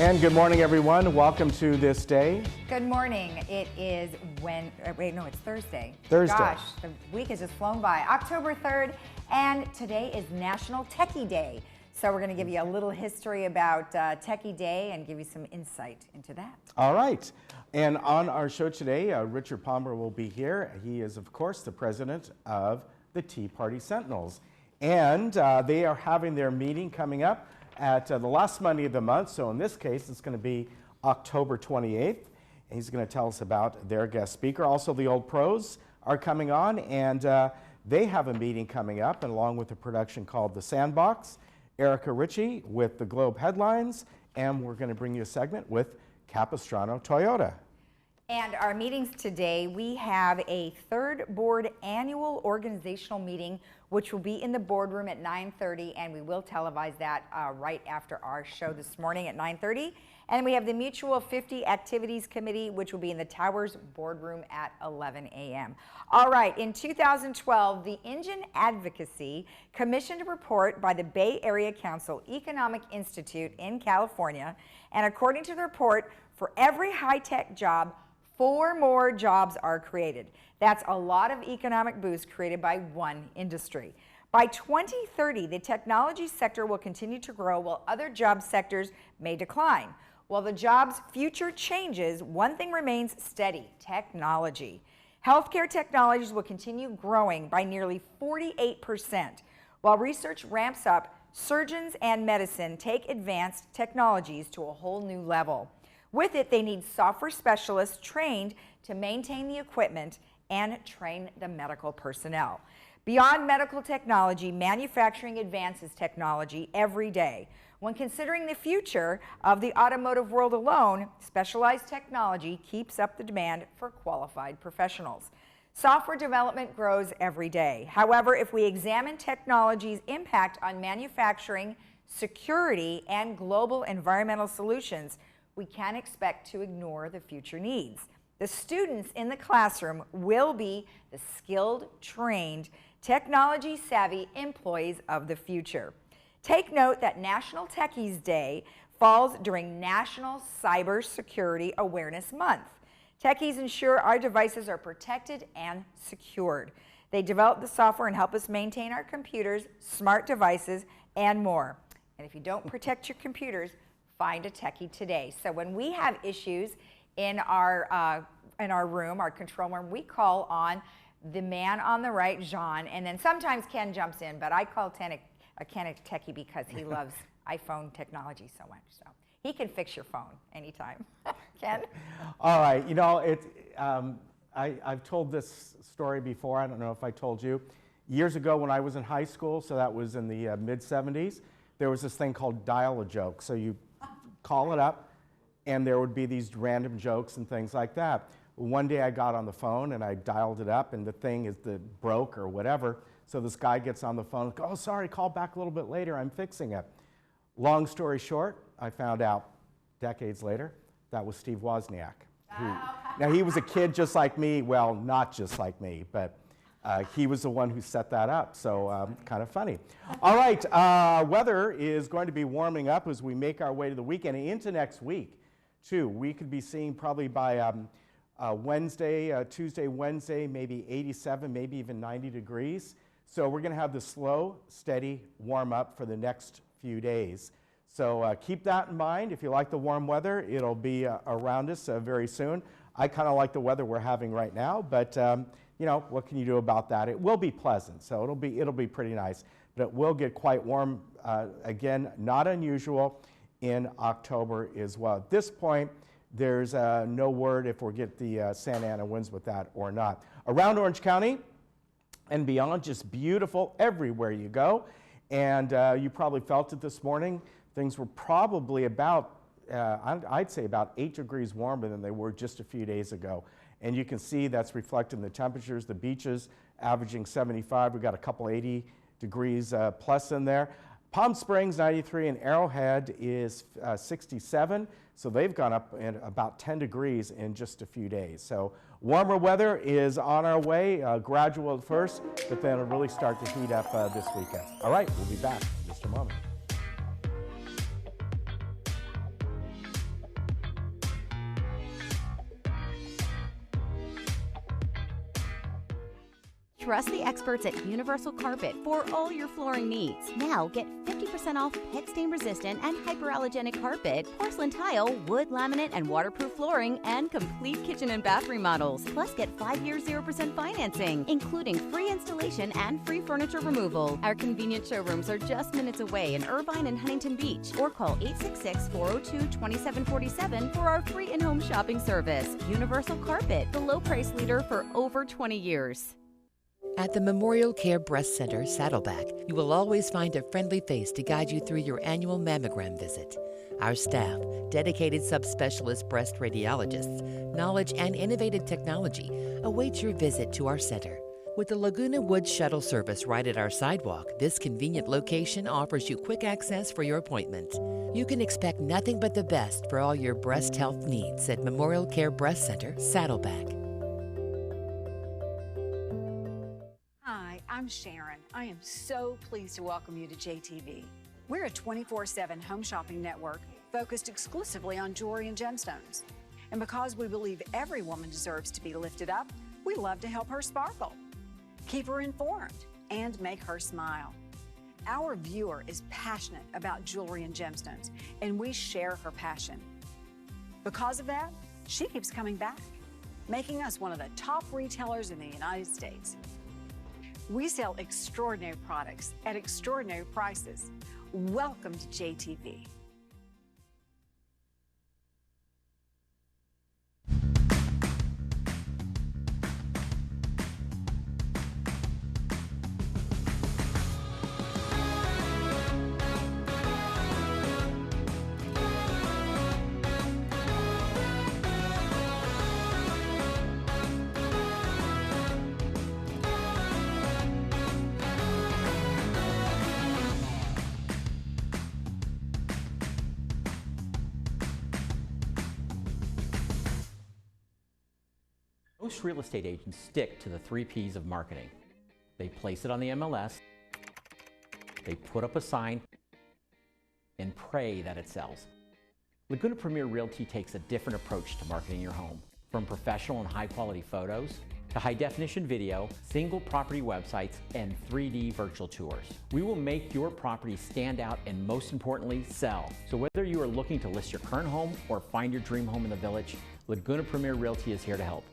And good morning, everyone. Welcome to This Day. Good morning. It is it's Thursday. Thursday. Gosh, the week has just flown by. October 3rd, and today is National Techie Day. So we're going to give you a little history about Techie Day and give you some insight into that. All right. And on our show today, Richard Palmer will be here. He is, of course, the president of the Tea Party Sentinels. And they are having their meeting coming up at the last Monday of the month. So in this case, it's going to be October 28th. And he's going to tell us about their guest speaker. Also, the Old Pros are coming on, and they have a meeting coming up, and along with a production called The Sandbox. Erica Ritchie with the Globe headlines, and we're going to bring you a segment with Capistrano Toyota. And our meetings today, we have a third board annual organizational meeting, which will be in the boardroom at 9:30, and we will televise that right after our show this morning at 9:30. And we have the Mutual 50 Activities Committee, which will be in the Towers boardroom at 11 a.m. All right, in 2012, the Indian Advocacy commissioned a report by the Bay Area Council Economic Institute in California, and according to the report, for every high-tech job, 4 more jobs are created. That's a lot of economic boost created by one industry. By 2030, the technology sector will continue to grow while other job sectors may decline. While the job's future changes, one thing remains steady: technology. Healthcare technologies will continue growing by nearly 48%. While research ramps up, surgeons and medicine take advanced technologies to a whole new level. With it, they need software specialists trained to maintain the equipment and train the medical personnel. Beyond medical technology, manufacturing advances technology every day. When considering the future of the automotive world alone, specialized technology keeps up the demand for qualified professionals. Software development grows every day. However, if we examine technology's impact on manufacturing, security, and global environmental solutions, we can't expect to ignore the future needs. The students in the classroom will be the skilled, trained, technology-savvy employees of the future. Take note that National Techies Day falls during National Cybersecurity Awareness Month. Techies ensure our devices are protected and secured. They develop the software and help us maintain our computers, smart devices, and more. And if you don't protect your computers, find a techie today. So when we have issues in our room, our control room, we call on the man on the right, Jean, and then sometimes Ken jumps in, but I call Ken a techie because he loves iPhone technology so much. So he can fix your phone anytime. Ken? All right. You know, I've told this story before. I don't know if I told you. Years ago when I was in high school, so that was in the mid-'70s, there was this thing called Dial-A-Joke. So you call it up, and there would be these random jokes and things like that. One day I got on the phone and I dialed it up, and the thing broke or whatever. So this guy gets on the phone, oh, sorry, call back a little bit later, I'm fixing it. Long story short, I found out decades later that was Steve Wozniak. Now he was a kid just like me, well, not just like me, but he was the one who set that up, so kind of funny. All right, weather is going to be warming up as we make our way to the weekend and into next week, too. We could be seeing probably by Tuesday, Wednesday, maybe 87, maybe even 90 degrees. So we're going to have the slow, steady warm up for the next few days. So keep that in mind. If you like the warm weather, it'll be around us very soon. I kind of like the weather we're having right now, but you know, what can you do about that? It will be pleasant, so it'll be pretty nice. But it will get quite warm again, not unusual in October as well. At this point, there's no word if we'll get the Santa Ana winds with that or not. Around Orange County and beyond, just beautiful everywhere you go. And you probably felt it this morning. Things were probably about, I'd say about 8 degrees warmer than they were just a few days ago. And you can see that's reflected in the temperatures. The beaches averaging 75. We've got a couple 80 degrees plus in there. Palm Springs 93 and Arrowhead is 67. So they've gone up in about 10 degrees in just a few days. So warmer weather is on our way, gradual at first, but then it'll really start to heat up this weekend. All right, we'll be back in just a moment. Trust the experts at Universal Carpet for all your flooring needs. Now get 50% off pet stain resistant and hyperallergenic carpet, porcelain tile, wood, laminate, and waterproof flooring, and complete kitchen and bath remodels. Plus get 5 years 0% financing, including free installation and free furniture removal. Our convenient showrooms are just minutes away in Irvine and Huntington Beach, or call 866-402-2747 for our free in-home shopping service. Universal Carpet, the low price leader for over 20 years. At the Memorial Care Breast Center, Saddleback, you will always find a friendly face to guide you through your annual mammogram visit. Our staff, dedicated subspecialist breast radiologists, knowledge, and innovative technology await your visit to our center. With the Laguna Woods shuttle service right at our sidewalk, this convenient location offers you quick access for your appointment. You can expect nothing but the best for all your breast health needs at Memorial Care Breast Center, Saddleback. Hi, I'm Sharon. I am so pleased to welcome you to JTV. We're a 24/7 home shopping network focused exclusively on jewelry and gemstones. And because we believe every woman deserves to be lifted up, we love to help her sparkle, keep her informed, and make her smile. Our viewer is passionate about jewelry and gemstones, and we share her passion. Because of that, she keeps coming back, making us one of the top retailers in the United States. We sell extraordinary products at extraordinary prices. Welcome to JTV. Most real estate agents stick to the 3 Ps of marketing. They place it on the MLS, they put up a sign, and pray that it sells. Laguna Premier Realty takes a different approach to marketing your home. From professional and high-quality photos to high-definition video, single property websites, and 3D virtual tours. We will make your property stand out and, most importantly, sell. So whether you are looking to list your current home or find your dream home in the village, Laguna Premier Realty is here to help.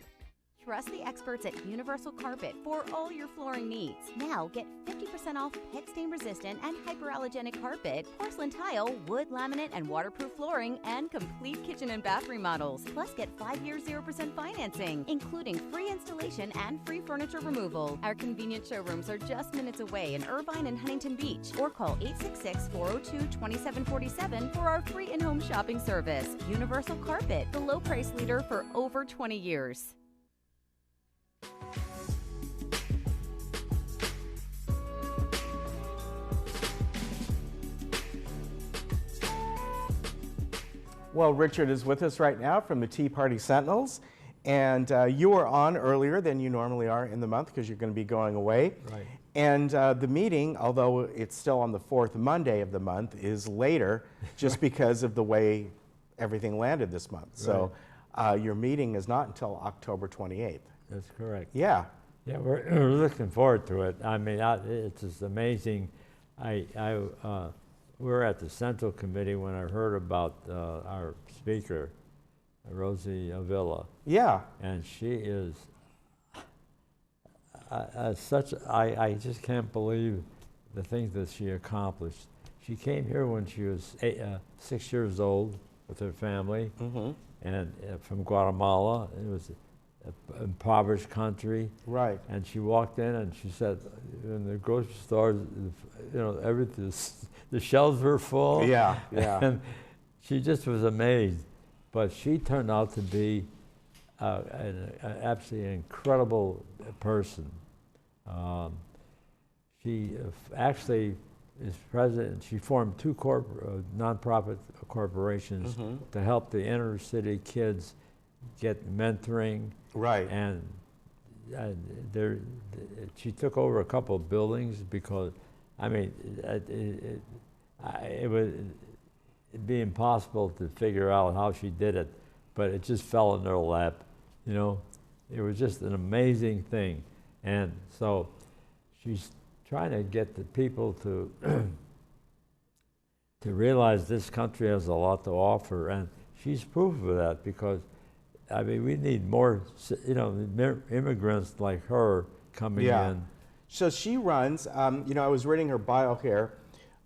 Trust the experts at Universal Carpet for all your flooring needs. Now get 50% off pet stain resistant and hyperallergenic carpet, porcelain tile, wood, laminate, and waterproof flooring, and complete kitchen and bath remodels. Plus get 5 years 0% financing, including free installation and free furniture removal. Our convenient showrooms are just minutes away in Irvine and Huntington Beach, or call 866-402-2747 for our free in-home shopping service. Universal Carpet, the low price leader for over 20 years. Well, Richard is with us right now from the Tea Party Sentinels, and you were on earlier than you normally are in the month because you're going to be going away. Right. And the meeting, although it's still on the 4th Monday of the month, is later just because of the way everything landed this month. So your meeting is not until October 28th. That's correct. Yeah. Yeah, we're looking forward to it. I mean, it's just amazing. We were at the Central Committee when I heard about our speaker, Rosie Avila. Yeah. And she is I just can't believe the things that she accomplished. She came here when she was 6 years old with her family, and from Guatemala. It was an impoverished country. Right. And she walked in and she said, in the grocery store, you know, everything, the shelves were full. Yeah, yeah. And she just was amazed. But she turned out to be an absolutely incredible person. She actually is president. She formed 2 nonprofit corporations to help the inner city kids get mentoring. Right. And she took over a couple of buildings because, I mean, it would be impossible to figure out how she did it, but it just fell in her lap, you know. It was just an amazing thing. And so she's trying to get the people to to realize this country has a lot to offer, and she's proof of that, because I mean, we need more, immigrants like her coming in. So she runs, I was reading her bio here,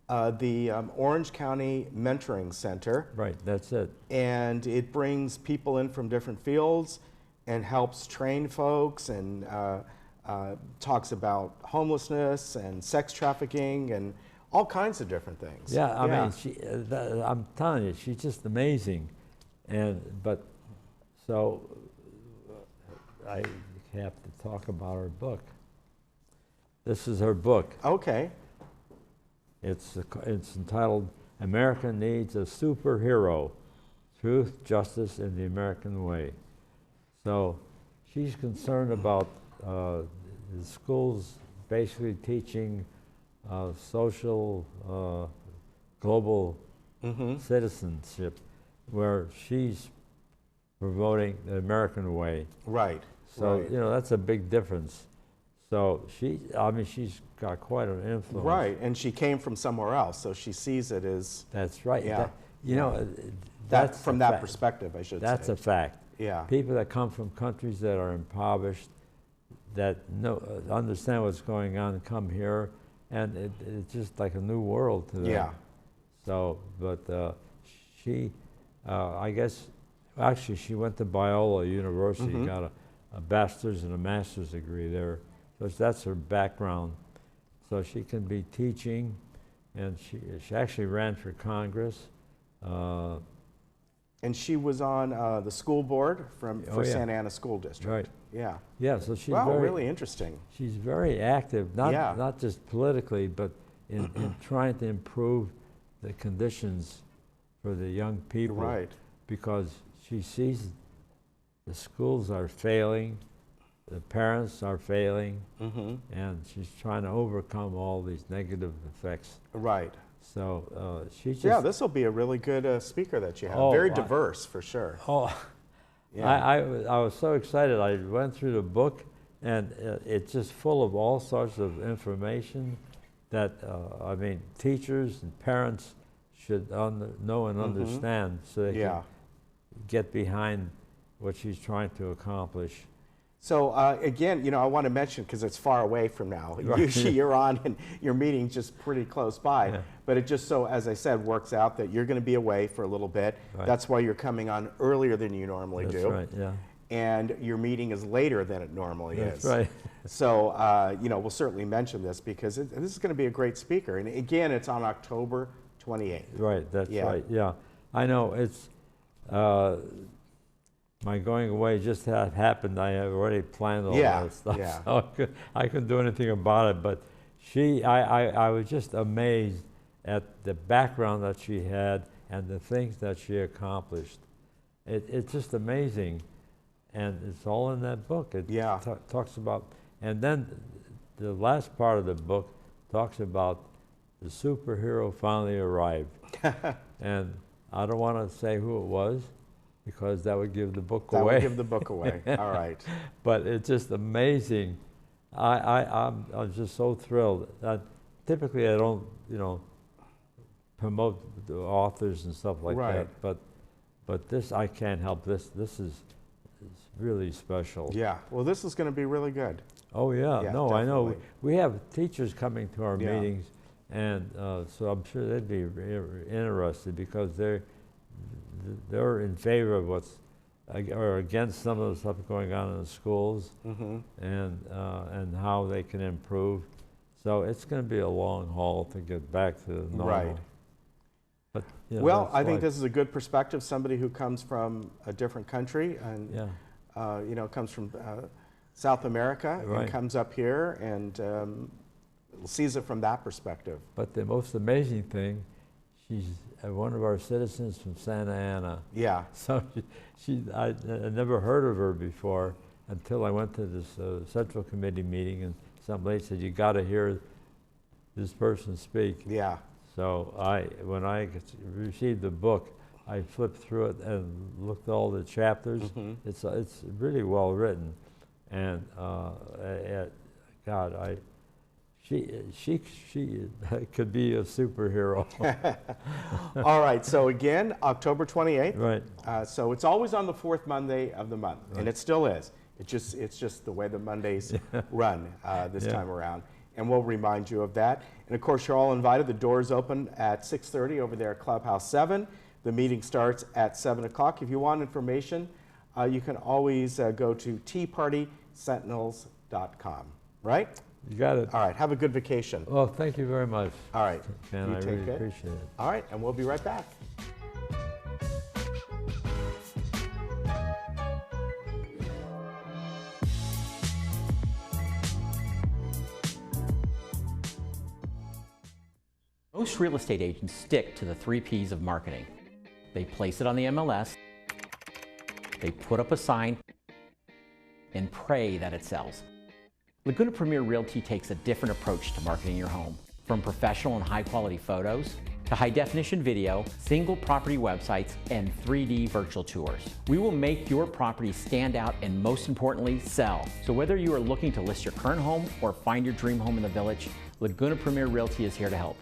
the Orange County Mentoring Center. Right, that's it. And it brings people in from different fields and helps train folks, and talks about homelessness and sex trafficking and all kinds of different things. Yeah, I mean, I'm telling you, she's just amazing. But so I have to talk about her book. This is her book. Okay. It's entitled America Needs a Superhero, Truth, Justice, and the American Way. So she's concerned about the schools basically teaching social, global citizenship, where she's promoting the American way. Right. So, right. That's a big difference. So she's got quite an influence. Right, and she came from somewhere else, so she sees it as... That's right. Yeah. That's from that perspective, I should say. That's a fact. Yeah. People that come from countries that are impoverished, that understand what's going on, come here, and it's just like a new world to them. Yeah. So, but she, I guess, actually she went to Biola University, got a bachelor's and a master's degree there. So that's her background. So she can be teaching, and she actually ran for Congress. And she was on the school board for Santa Ana School District. Right. Yeah. Yeah, so she's really interesting. She's very active, not just politically, but in trying to improve the conditions for the young people. Right. Because she sees the schools are failing, the parents are failing, and she's trying to overcome all these negative effects. Right. So she just... Yeah, this will be a really good speaker that you have. Oh, Very diverse, for sure. Oh, Yeah. I was so excited. I went through the book, and it's just full of all sorts of information that, I mean, teachers and parents should know and understand, so they can get behind what she's trying to accomplish. So again, I want to mention, because it's far away from now. Usually you're on and your meeting's just pretty close by. But it just so, as I said, works out that you're going to be away for a little bit. Right. That's why you're coming on earlier than you normally do. That's right, yeah. And your meeting is later than it normally That's is. right. So, we'll certainly mention this, because this is going to be a great speaker. And again, it's on October 28th. Right, that's right, yeah. I know, it's... my going away just happened. I had already planned all that stuff, so I couldn't do anything about it. But I was just amazed at the background that she had and the things that she accomplished. It's just amazing, and it's all in that book. It talks about, and then the last part of the book talks about the superhero finally arrived. And I don't want to say who it was, because that would give the book away. That would give the book away. All right. But it's just amazing. I'm just so thrilled. Typically, I don't, promote the authors and stuff like that. But this, I can't help. This is really special. Yeah. Well, this is going to be really good. Oh yeah. No, definitely. I know. We have teachers coming to our meetings, and so I'm sure they'd be interested, because they're in favor of what's, or against some of the stuff going on in the schools, and how they can improve. So it's going to be a long haul to get back to normal. Right. But, well, I think this is a good perspective. Somebody who comes from a different country and comes from South America and comes up here and sees it from that perspective. But the most amazing thing, she's one of our citizens from Santa Ana. Yeah. So I never heard of her before until I went to this Central Committee meeting, and some lady said, "You got to hear this person speak." Yeah. So when I received the book, I flipped through it and looked at all the chapters. It's really well written, and God, she could be a superhero. All right, so again, October 28th. Right. So it's always on the fourth Monday of the month, and it still is. It's just the way the Mondays run this time around. And we'll remind you of that. And of course, you're all invited. The doors open at 6:30 over there at Clubhouse 7. The meeting starts at 7 o'clock. If you want information, you can always go to teapartysentinels.com, right? You got it. All right, have a good vacation. Well, thank you very much. All right. Ken, You I take really care. appreciate it. All right, and we'll be right back. Most real estate agents stick to the 3 Ps of marketing. They place it on the MLS, they put up a sign, and pray that it sells. Laguna Premier Realty takes a different approach to marketing your home. From professional and high-quality photos, to high-definition video, single property websites, and 3D virtual tours. We will make your property stand out and, most importantly, sell. So whether you are looking to list your current home or find your dream home in the village, Laguna Premier Realty is here to help.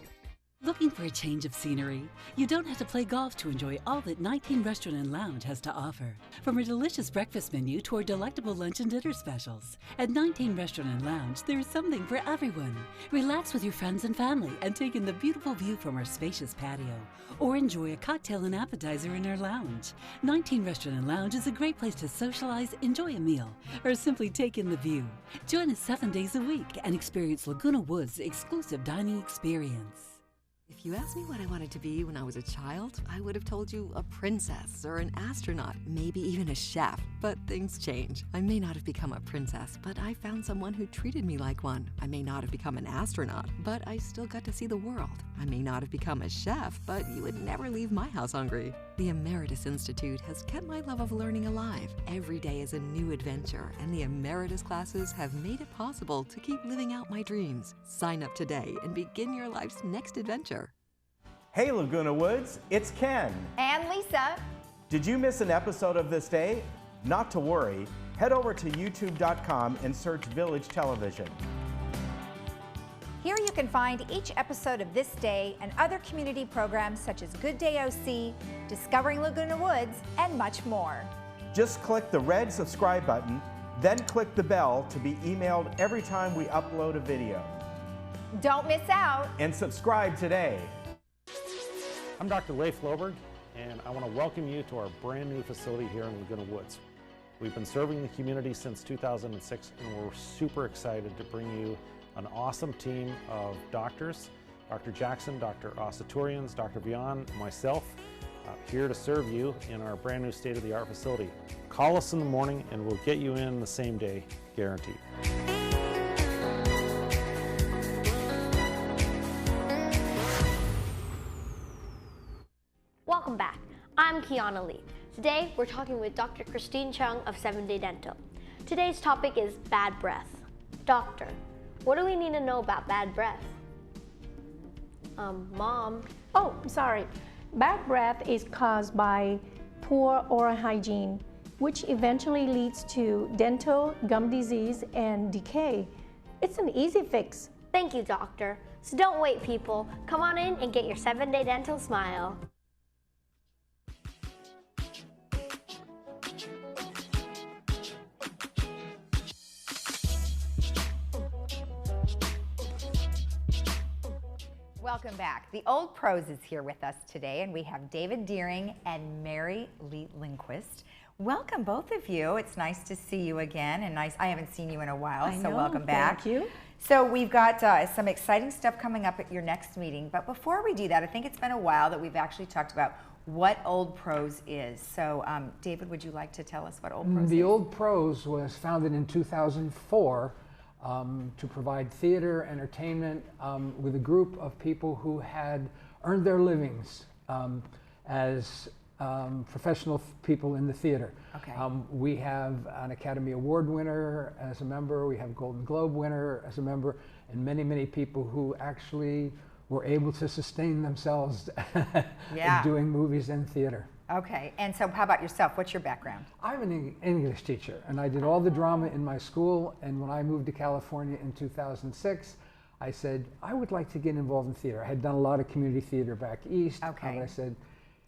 Looking for a change of scenery? You don't have to play golf to enjoy all that 19 Restaurant and Lounge has to offer. From our delicious breakfast menu to our delectable lunch and dinner specials. At 19 Restaurant and Lounge, there is something for everyone. Relax with your friends and family and take in the beautiful view from our spacious patio. Or enjoy a cocktail and appetizer in our lounge. 19 Restaurant and Lounge is a great place to socialize, enjoy a meal, or simply take in the view. Join us 7 days a week and experience Laguna Woods' exclusive dining experience. If you asked me what I wanted to be when I was a child, I would have told you a princess or an astronaut, maybe even a chef. But things change. I may not have become a princess, but I found someone who treated me like one. I may not have become an astronaut, but I still got to see the world. I may not have become a chef, but you would never leave my house hungry. The Emeritus Institute has kept my love of learning alive. Every day is a new adventure, and the Emeritus classes have made it possible to keep living out my dreams. Sign up today and begin your life's next adventure. Hey Laguna Woods, it's Ken. And Lisa. Did you miss an episode of This Day? Not to worry. Head over to youtube.com and search Village Television. Here you can find each episode of This Day and other community programs such as Good Day OC, Discovering Laguna Woods, and much more. Just click the red subscribe button, then click the bell to be emailed every time we upload a video. Don't miss out. And subscribe today. I'm Dr. Leif Loberg, and I want to welcome you to our brand new facility here in Laguna Woods. We've been serving the community since 2006, and we're super excited to bring you an awesome team of doctors, Dr. Jackson, Dr. Asaturians, Dr. Vian, myself, here to serve you in our brand new state-of-the-art facility. Call us in the morning and we'll get you in the same day, guaranteed. Welcome back. I'm Kiana Lee. Today we're talking with Dr. Christine Chung of 7-Day Dental. Today's topic is bad breath. Doctor, what do we need to know about bad breath? Mom. Oh, sorry. Bad breath is caused by poor oral hygiene, which eventually leads to dental, gum disease, and decay. It's an easy fix. Thank you, doctor. So don't wait, people. Come on in and get your 7-Day Dental smile. Welcome back. The Old Pros is here with us today, and we have David Deering and Mary Lee Lindquist. Welcome, both of you. It's nice to see you again, and I haven't seen you in a while, so welcome back. Thank you. So we've got some exciting stuff coming up at your next meeting, but before we do that, I think it's been a while that we've actually talked about what Old Pros is. So David, would you like to tell us what Old Pros is? The Old Pros was founded in 2004 to provide theater entertainment with a group of people who had earned their livings as professional people in the theater. Okay. We have an Academy Award winner as a member, we have Golden Globe winner as a member, and many, many people who actually were able to sustain themselves doing movies and theater. Okay, and so how about yourself? What's your background? I'm an English teacher, and I did all the drama in my school, and when I moved to California in 2006, I said, I would like to get involved in theater. I had done a lot of community theater back east, and I said,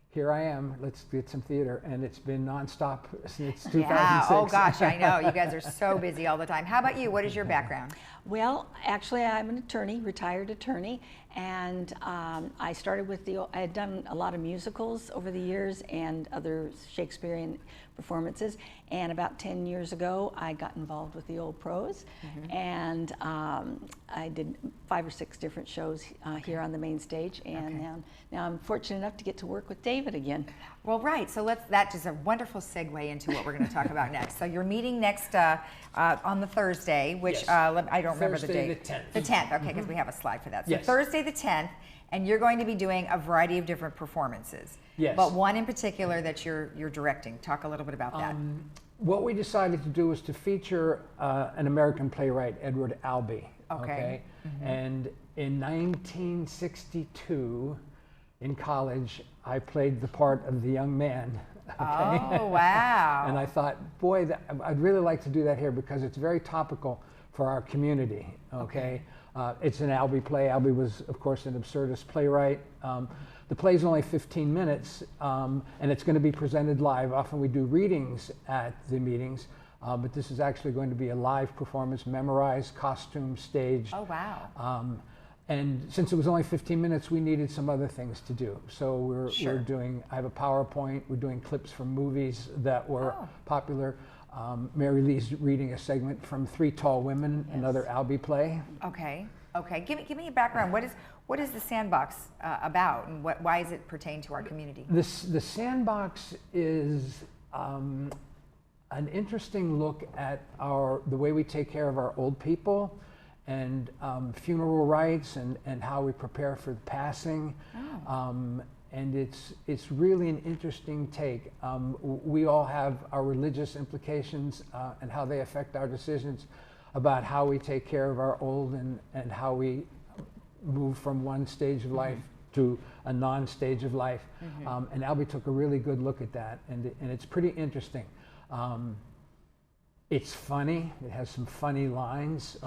here I am, let's get some theater, and it's been nonstop since 2006. Yeah, oh gosh, I know, you guys are so busy all the time. How about you? What is your background? Well, actually, I'm an attorney, retired attorney, and I started with I had done a lot of musicals over the years and other Shakespearean performances, and about 10 years ago, I got involved with the Old Pros, and I did 5 or 6 different shows here on the main stage, and now I'm fortunate enough to get to work with David again. Well, right, so that's just a wonderful segue into what we're going to talk about next. So you're meeting next on the Thursday, which I don't remember the date. Thursday the 10th. The 10th, okay, because we have a slide for that. So Yes. Thursday the 10th, and you're going to be doing a variety of different performances. Yes. But one in particular that you're directing. Talk a little bit about that. What we decided to do was to feature an American playwright, Edward Albee. Okay. And in 1962, in college, I played the part of the young man. Oh, wow. And I thought, boy, I'd really like to do that here because it's very topical for our community. It's an Albee play. Albee was, of course, an absurdist playwright. The play's only 15 minutes, and it's going to be presented live. Often we do readings at the meetings, but this is actually going to be a live performance, memorized, costume, staged. Oh, wow. And since it was only 15 minutes, we needed some other things to do. So we're doing, I have a PowerPoint, we're doing clips from movies that were popular. Mary Lee's reading a segment from 3 Tall Women, another Albee play. Okay. Give me a background. What is the Sandbox about, and why does it pertain to our community? The Sandbox is an interesting look at the way we take care of our old people, and funeral rites, and how we prepare for the passing. And it's really an interesting take. We all have our religious implications and how they affect our decisions about how we take care of our old, and how we move from one stage of life to a non-stage of life. And Albee took a really good look at that, and it's pretty interesting. It's funny, it has some funny lines,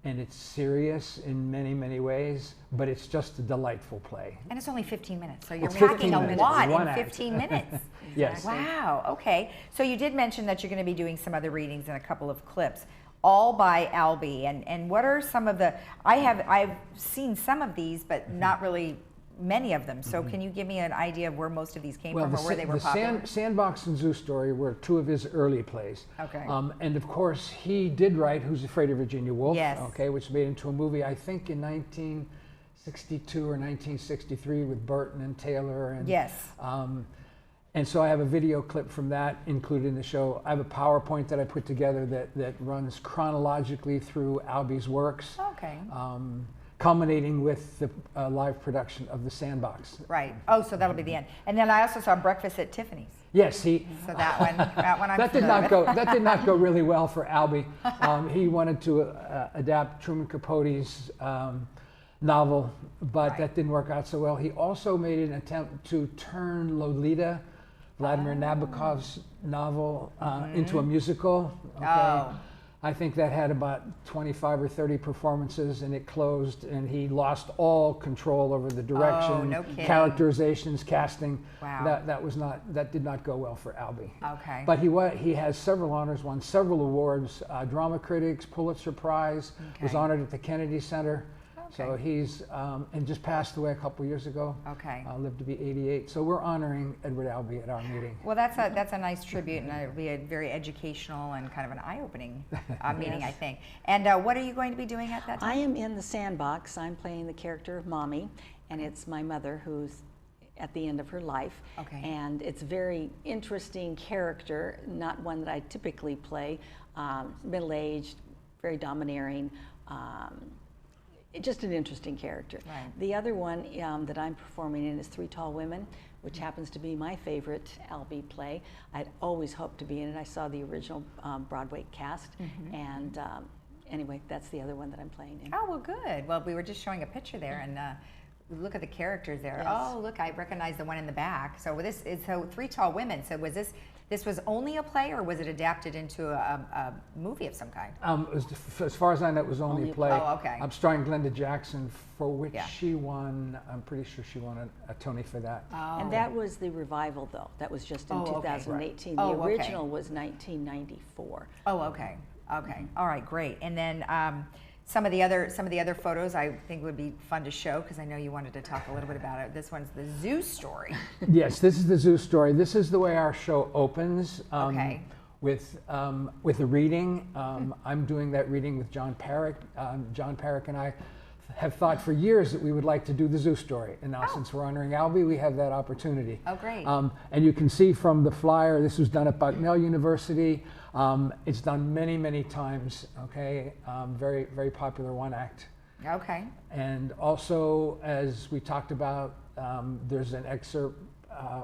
and it's serious in many, many ways, but it's just a delightful play. And it's only 15 minutes, so you're It's packing 15 a minutes. lot One in act. 15 minutes. Yes. Wow, okay. So you did mention that you're going to be doing some other readings and a couple of clips, all by Albee. And what are some of the, I've seen some of these, but not really many of them. So can you give me an idea of where most of these came from, or where they were popular? Sandbox and Zoo Story were 2 of his early plays. Okay. And of course, he did write Who's Afraid of Virginia Woolf, Yes. which made into a movie, I think, in 1962 or 1963 with Burton and Taylor. And, yes. And so I have a video clip from that included in the show. I have a PowerPoint that I put together that runs chronologically through Albee's works. Okay. Culminating with the live production of The Sandbox. Right. Oh, so that'll be the end. And then I also saw Breakfast at Tiffany's. Yes, So that one I'm that did familiar not with. go. That did not go really well for Albee. He wanted to adapt Truman Capote's novel, but that didn't work out so well. He also made an attempt to turn Lolita, Vladimir Nabokov's novel, into a musical. Oh. I think that had about 25 or 30 performances, and it closed, and he lost all control over the direction, no kidding. characterizations, casting. Wow. That did not go well for Albee. Okay. But he has several honors, won several awards, Drama Critics, Pulitzer Prize, was honored at the Kennedy Center. So he's, and just passed away a couple years ago. Okay. Lived to be 88. So we're honoring Edward Albee at our meeting. Well, that's a nice tribute, and it'll be a very educational and kind of an eye-opening meeting, I think. And what are you going to be doing at that time? I am in the Sandbox. I'm playing the character of Mommy, and it's my mother who's at the end of her life. Okay. And it's a very interesting character, not one that I typically play. Middle-aged, very domineering. Just an interesting character. Right. The other one that I'm performing in is 3 Tall Women, which happens to be my favorite Albee play. I'd always hoped to be in it. I saw the original Broadway cast, and anyway, that's the other one that I'm playing in. Oh, well, good. Well, we were just showing a picture there, and Look at the characters there. Yes. Oh, look, I recognize the one in the back. So this is Three Tall Women. So was this was only a play, or was it adapted into a movie of some kind? As far as I know, it was only a play. Oh, okay. I'm starring Glenda Jackson, for which Yeah. she won, I'm pretty sure she won a Tony for that. Oh. And that was the revival, though. That was just in Oh, okay. 2018. Right. The Oh, okay. original was 1994. Oh, okay. Okay. All right, great. And then some of the other photos I think would be fun to show, because I know you wanted to talk a little bit about it. This one's the zoo story. Yes, this is the zoo story. This is the way our show opens. Okay. With a reading. I'm doing that reading with John Parrick. John Parrick and I have thought for years that we would like to do the zoo story. And now since we're honoring Albee, we have that opportunity. Oh, great. And you can see from the flyer, this was done at Bucknell University. It's done many, many times, okay? Very, very popular one act. Okay. And also, as we talked about, there's an excerpt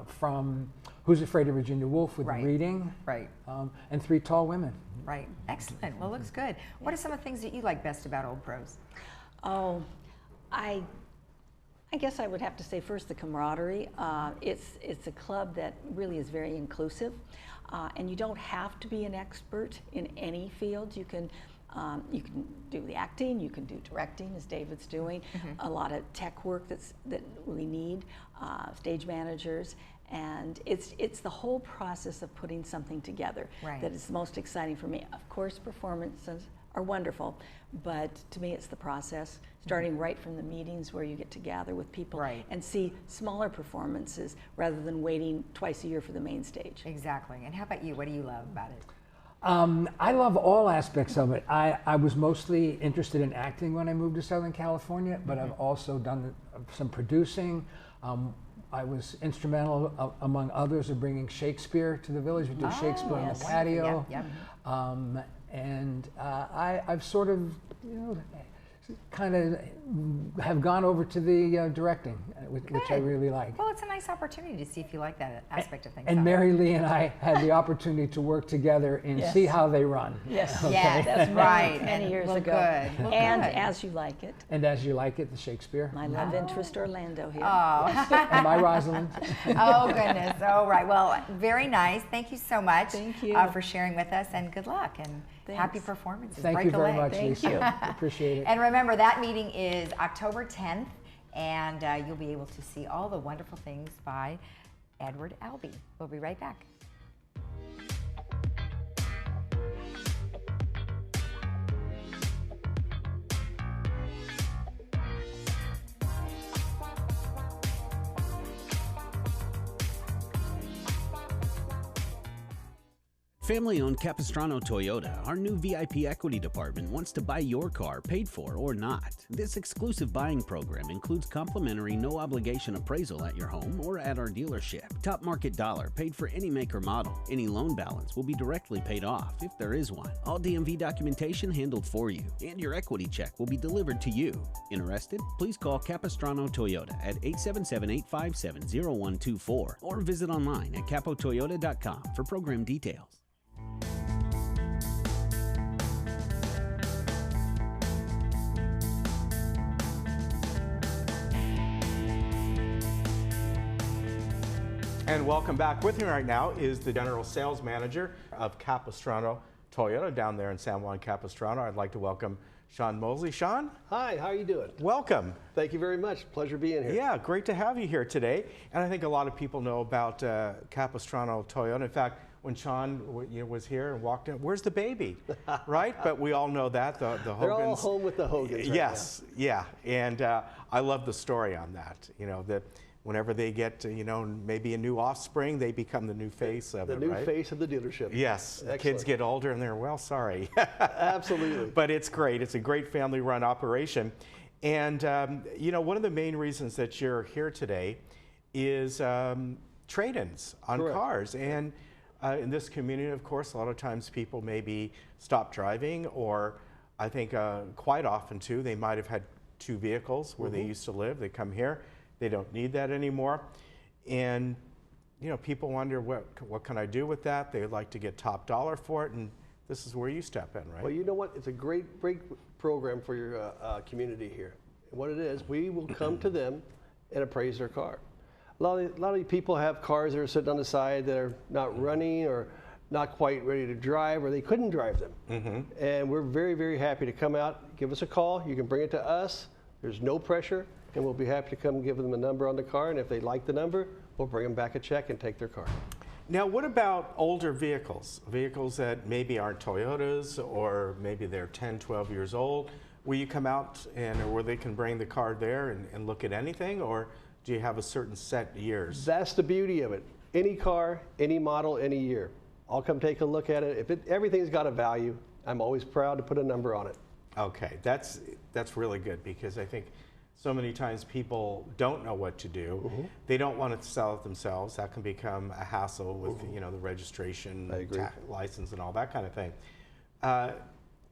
from Who's Afraid of Virginia Woolf with Right. reading. Right. And Three Tall Women. Right. Excellent. Well, looks good. What are some of the things that you like best about Old Pros? Oh, I guess I would have to say first the camaraderie. It's a club that really is very inclusive, and you don't have to be an expert in any field. You can do the acting, you can do directing, as David's doing, a lot of tech work that we need, stage managers, and it's the whole process of putting something together that is most exciting for me. Of course, performances are wonderful, but to me it's the process, starting right from the meetings where you get to gather with people and see smaller performances rather than waiting twice a year for the main stage. Exactly. And how about you? What do you love about it? I love all aspects of it. I was mostly interested in acting when I moved to Southern California, but I've also done some producing. I was instrumental, among others, of bringing Shakespeare to the village. We do Shakespeare on the patio. And I've sort of, kind of have gone over to the directing, which I really like. Well, it's a nice opportunity to see if you like that aspect of things. And Mary Lee and I had the opportunity to work together and see how they run. Yes, Okay. yes, that's right. Many years Well, ago. good. Well, And good. As You Like It. And As You Like It, the Shakespeare. My love interest Orlando here. Oh. And my Rosalind. Oh, goodness. All right. Well, very nice. Thank you so much Thank you. for sharing with us, and good luck and happy performances. Thank Break you a very leg. much, Thank Lisa. you. Appreciate it. And remember, that meeting is October 10th, and you'll be able to see all the wonderful things by Edward Albee. We'll be right back. Family-owned Capistrano Toyota, our new VIP equity department wants to buy your car, paid for or not. This exclusive buying program includes complimentary no-obligation appraisal at your home or at our dealership. Top market dollar paid for any make or model. Any loan balance will be directly paid off, if there is one. All DMV documentation handled for you, and your equity check will be delivered to you. Interested? Please call Capistrano Toyota at 877-857-0124 or visit online at capotoyota.com for program details. And welcome back. With me right now is the General Sales Manager of Capistrano Toyota down there in San Juan Capistrano. I'd like to welcome Sean Mosley. Sean? Hi, how are you doing? Welcome. Thank you very much. Pleasure being here. Yeah, great to have you here today. And I think a lot of people know about Capistrano Toyota. In fact, when Sean was here and walked in, where's the baby? Right? But we all know that, the Hogans. They're all home with the Hogans right Yes, yeah. And I love the story on that. That whenever they get, maybe a new offspring, they become the new face of it, The new right? face of the dealership. Yes. Excellent. Kids get older and they're, well, sorry. Absolutely. But it's great. It's a great family-run operation. And, one of the main reasons that you're here today is trade-ins on Correct. cars. And in this community, of course, a lot of times people maybe stop driving, or I think quite often, too, they might have had two vehicles where they used to live. They come here. They don't need that anymore. And, people wonder, what can I do with that? They like to get top dollar for it, and this is where you step in, right? Well, you know what? It's a great program for your community here. And what it is, we will come to them and appraise their car. A lot of people have cars that are sitting on the side that are not running or not quite ready to drive, or they couldn't drive them. And we're very, very happy to come out, give us a call. You can bring it to us. There's no pressure, and we'll be happy to come give them a number on the car, and if they like the number, we'll bring them back a check and take their car. Now, what about older vehicles? Vehicles that maybe aren't Toyotas, or maybe they're 10, 12 years old. Will you come out or where they can bring the car there and look at anything, or do you have a certain set years? That's the beauty of it. Any car, any model, any year. I'll come take a look at it. If everything's got a value, I'm always proud to put a number on it. Okay, that's really good, because I think so many times people don't know what to do. They don't want to sell it themselves. That can become a hassle with the registration, license, and all that kind of thing.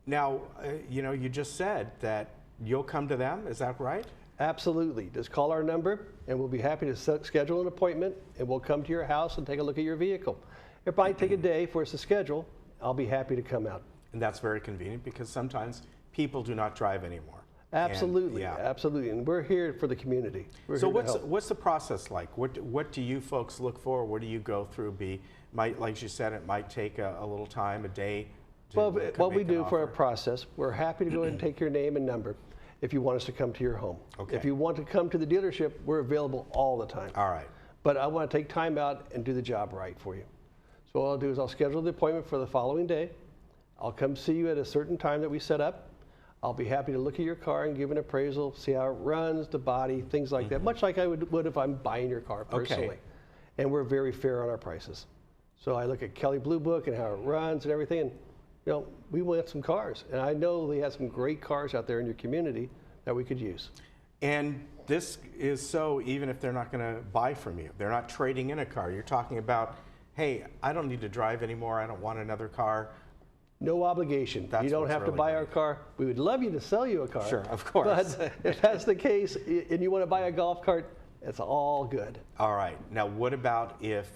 Now, you just said that you'll come to them. Is that right? Absolutely. Just call our number, and we'll be happy to schedule an appointment, and we'll come to your house and take a look at your vehicle. It might take a day for us to schedule. I'll be happy to come out. And that's very convenient, because sometimes people do not drive anymore. Absolutely, absolutely. And we're here for the community. So what's the process like? What do you folks look for? What do you go through? Like you said, it might take a little time, a day. Well, what we do for our process, we're happy to go ahead and take your name and number if you want us to come to your home. Okay. If you want to come to the dealership, we're available all the time. All right. But I want to take time out and do the job right for you. So what I'll do is I'll schedule the appointment for the following day. I'll come see you at a certain time that we set up. I'll be happy to look at your car and give an appraisal, see how it runs, the body, things like that, much like I would if I'm buying your car personally. Okay. And we're very fair on our prices. So I look at Kelley Blue Book and how it runs and everything, and we want some cars. And I know they have some great cars out there in your community that we could use. And this is so even if they're not going to buy from you. They're not trading in a car. You're talking about, hey, I don't need to drive anymore. I don't want another car. No obligation. You don't have to buy our car. We would love you to sell you a car. Sure, of course. But if that's the case and you want to buy a golf cart, it's all good. All right. Now, what about if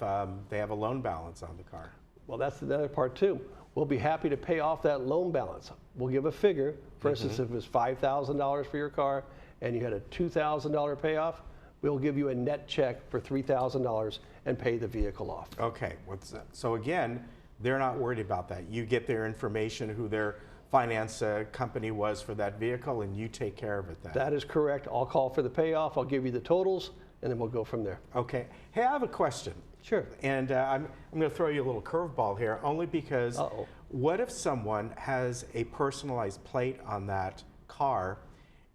they have a loan balance on the car? Well, that's the other part too. We'll be happy to pay off that loan balance. We'll give a figure. For instance, if it was $5,000 for your car and you had a $2,000 payoff, we'll give you a net check for $3,000 and pay the vehicle off. Okay. So again, they're not worried about that. You get their information, who their finance company was for that vehicle, and you take care of it then. That is correct. I'll call for the payoff. I'll give you the totals, and then we'll go from there. Okay. Hey, I have a question. Sure. And I'm going to throw you a little curveball here, only because what if someone has a personalized plate on that car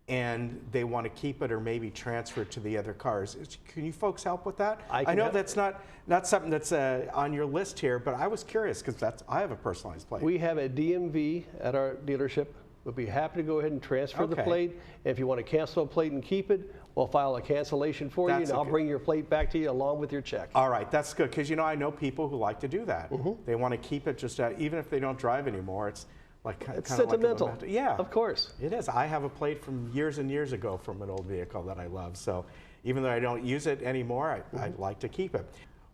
and they want to keep it or maybe transfer it to the other cars? Can you folks help with that? I know that's not something that's on your list here, but I was curious because I have a personalized plate. We have a DMV at our dealership. We'll be happy to go ahead and transfer the plate. And if you want to cancel a plate and keep it, we'll file a cancellation for you, and I'll bring your plate back to you along with your check. All right, that's good, because I know people who like to do that. They want to keep it just even if they don't drive anymore. It's like it's sentimental. Like yeah, of course. It is. I have a plate from years and years ago from an old vehicle that I love. So even though I don't use it anymore, I like to keep it.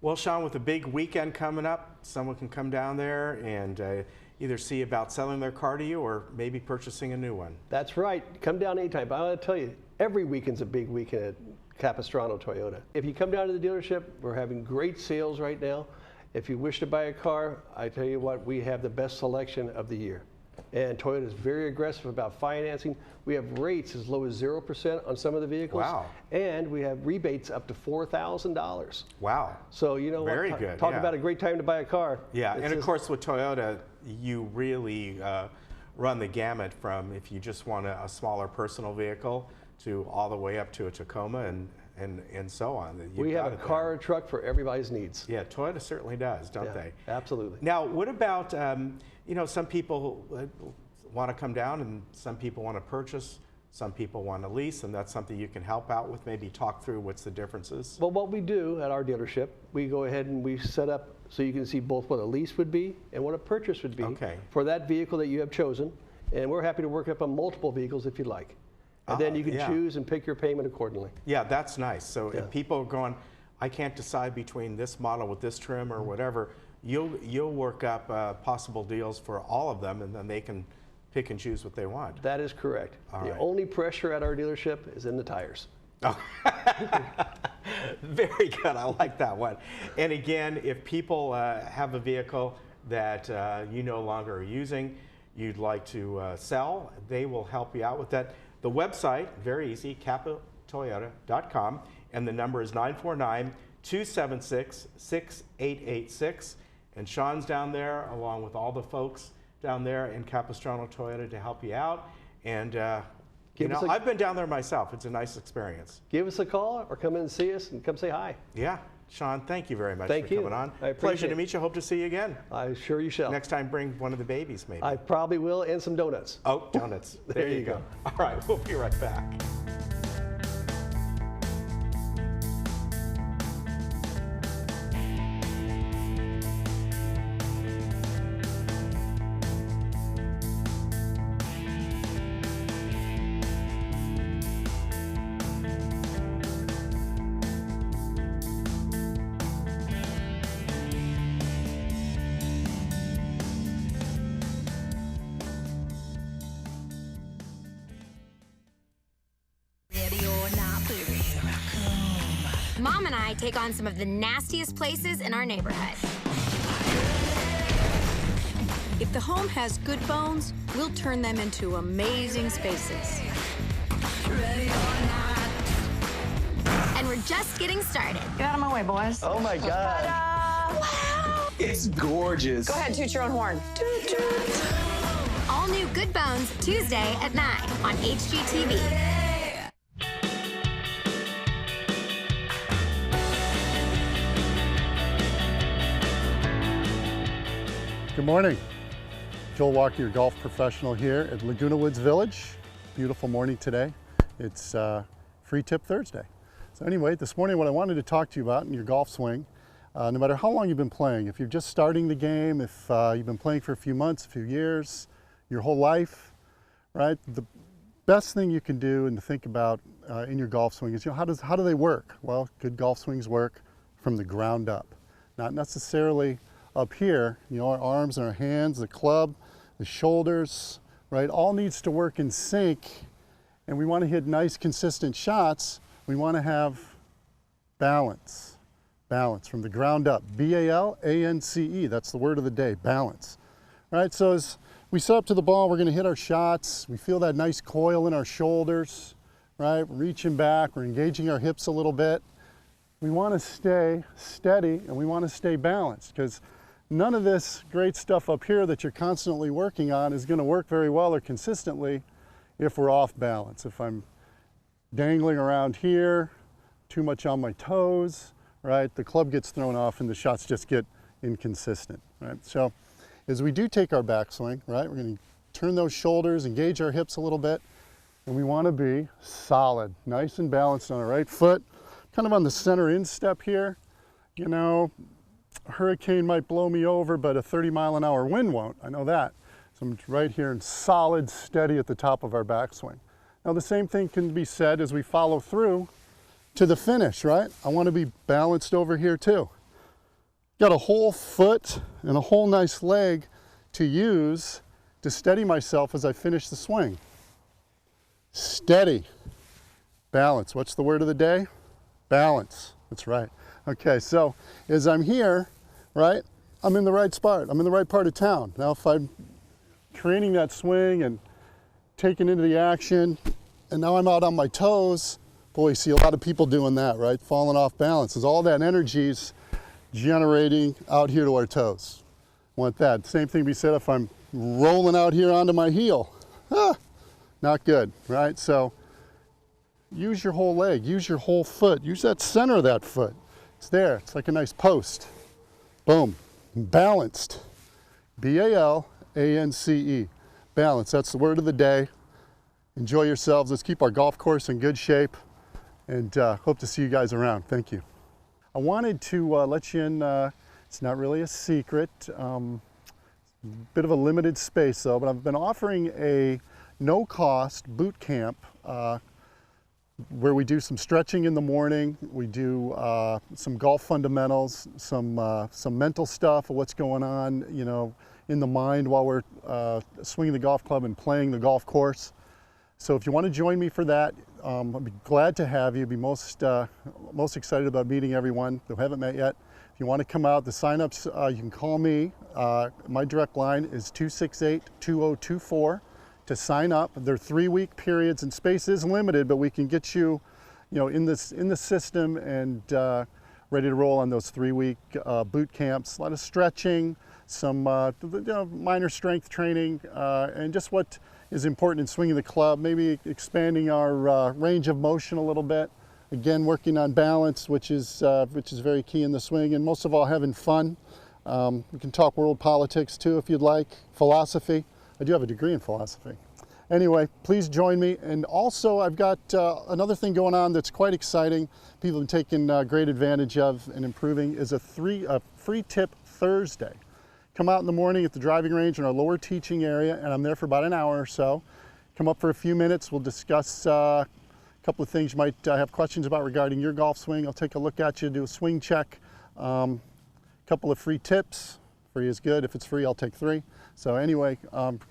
Well, Sean, with a big weekend coming up, someone can come down there and either see about selling their car to you or maybe purchasing a new one. That's right. Come down anytime. But I want to tell you, every weekend's a big weekend at Capistrano Toyota. If you come down to the dealership, we're having great sales right now. If you wish to buy a car, I tell you what, we have the best selection of the year. And Toyota is very aggressive about financing. We have rates as low as 0% on some of the vehicles. Wow. And we have rebates up to $4,000. Wow. So you know very good. Talk about a great time to buy a car. Yeah, and of course with Toyota, you really run the gamut from if you just want a smaller personal vehicle to all the way up to a Tacoma and so on. We have a car or truck for everybody's needs. Yeah, Toyota certainly does, don't they? Absolutely. Now, what about, some people want to come down and some people want to purchase, some people want to lease, and that's something you can help out with, maybe talk through what's the differences? Well, what we do at our dealership, we go ahead and we set up so you can see both what a lease would be and what a purchase would be for that vehicle that you have chosen. And we're happy to work up on multiple vehicles if you'd like. And then you can choose and pick your payment accordingly. Yeah, that's nice. So if people are going, I can't decide between this model with this trim or whatever, you'll work up possible deals for all of them, and then they can pick and choose what they want. That is correct. The only pressure at our dealership is in the tires. Oh. Very good. I like that one. And again, if people have a vehicle that you no longer are using, you'd like to sell, they will help you out with that. The website, very easy, capitoyota.com, and the number is 949-276-6886. And Sean's down there, along with all the folks down there in Capistrano Toyota to help you out. And you know, I've been down there myself. It's a nice experience. Give us a call or come in and see us and come say hi. Yeah. Sean, thank you very much for coming on. Pleasure to meet you. Hope to see you again. I'm sure you shall. Next time, bring one of the babies, maybe. I probably will, and some donuts. Oh, donuts. There you go. All right, we'll be right back. Mom and I take on some of the nastiest places in our neighborhood. If the home has good bones, we'll turn them into amazing spaces. And we're just getting started. Get out of my way, boys. Oh my God. Wow! It's gorgeous. Go ahead, toot your own horn. Toot, toot. All new Good Bones, Tuesday at 9 on HGTV. Good morning. Joel Walker, your golf professional here at Laguna Woods Village. Beautiful morning today. It's Free Tip Thursday. So anyway, this morning what I wanted to talk to you about in your golf swing, no matter how long you've been playing, if you're just starting the game, if you've been playing for a few months, a few years, your whole life, right? The best thing you can do and to think about in your golf swing is, how do they work? Well, good golf swings work from the ground up, not necessarily up here. Our arms and our hands, the club, the shoulders, right? All needs to work in sync, and we want to hit nice, consistent shots. We want to have balance. Balance from the ground up. B-A-L-A-N-C-E. That's the word of the day, balance. Right? So as we set up to the ball, we're going to hit our shots. We feel that nice coil in our shoulders, right? We're reaching back. We're engaging our hips a little bit. We want to stay steady and we want to stay balanced, because none of this great stuff up here that you're constantly working on is going to work very well or consistently if we're off balance. If I'm dangling around here, too much on my toes, right? The club gets thrown off and the shots just get inconsistent, right? So as we do take our backswing, right, we're going to turn those shoulders, engage our hips a little bit, and we want to be solid, nice and balanced on our right foot, kind of on the center instep here. A hurricane might blow me over, but a 30-mile-an-hour wind won't. I know that. So I'm right here and solid, steady at the top of our backswing. Now the same thing can be said as we follow through to the finish, right? I want to be balanced over here too. Got a whole foot and a whole nice leg to use to steady myself as I finish the swing. Steady. Balance. What's the word of the day? Balance. That's right. Okay, so as I'm here, right, I'm in the right spot. I'm in the right part of town. Now if I'm creating that swing and taking into the action, and now I'm out on my toes, boy, you see a lot of people doing that, right? Falling off balance. As all that energy's generating out here to our toes. Want that. Same thing we said if I'm rolling out here onto my heel. Not good, right? So use your whole leg, use your whole foot, use that center of that foot. It's there, it's like a nice post. Boom, balanced. B-A-L-A-N-C-E, balance, that's the word of the day. Enjoy yourselves, let's keep our golf course in good shape, and hope to see you guys around. Thank you. I wanted to let you in, it's not really a secret, bit of a limited space though, but I've been offering a no-cost boot camp where we do some stretching in the morning, we do some golf fundamentals, some mental stuff of what's going on, in the mind while we're swinging the golf club and playing the golf course. So if you want to join me for that, I'd be glad to have you. Be most excited about meeting everyone who haven't met yet. If you want to come out, the sign-ups, you can call me. My direct line is 268-2024 to sign up. They're 3-week periods, and space is limited, but we can get you, in the system and ready to roll on those 3-week boot camps. A lot of stretching, some minor strength training, and just what is important in swinging the club, maybe expanding our range of motion a little bit. Again, working on balance, which is very key in the swing, and most of all, having fun. We can talk world politics too, if you'd like, philosophy. I do have a degree in philosophy. Anyway, please join me. And also, I've got another thing going on that's quite exciting. People have taken great advantage of and improving is a free tip Thursday. Come out in the morning at the driving range in our lower teaching area, and I'm there for about an hour or so. Come up for a few minutes. We'll discuss a couple of things you might have questions about regarding your golf swing. I'll take a look at you, do a swing check. A couple of free tips. Free is good. If it's free, I'll take 3. So anyway,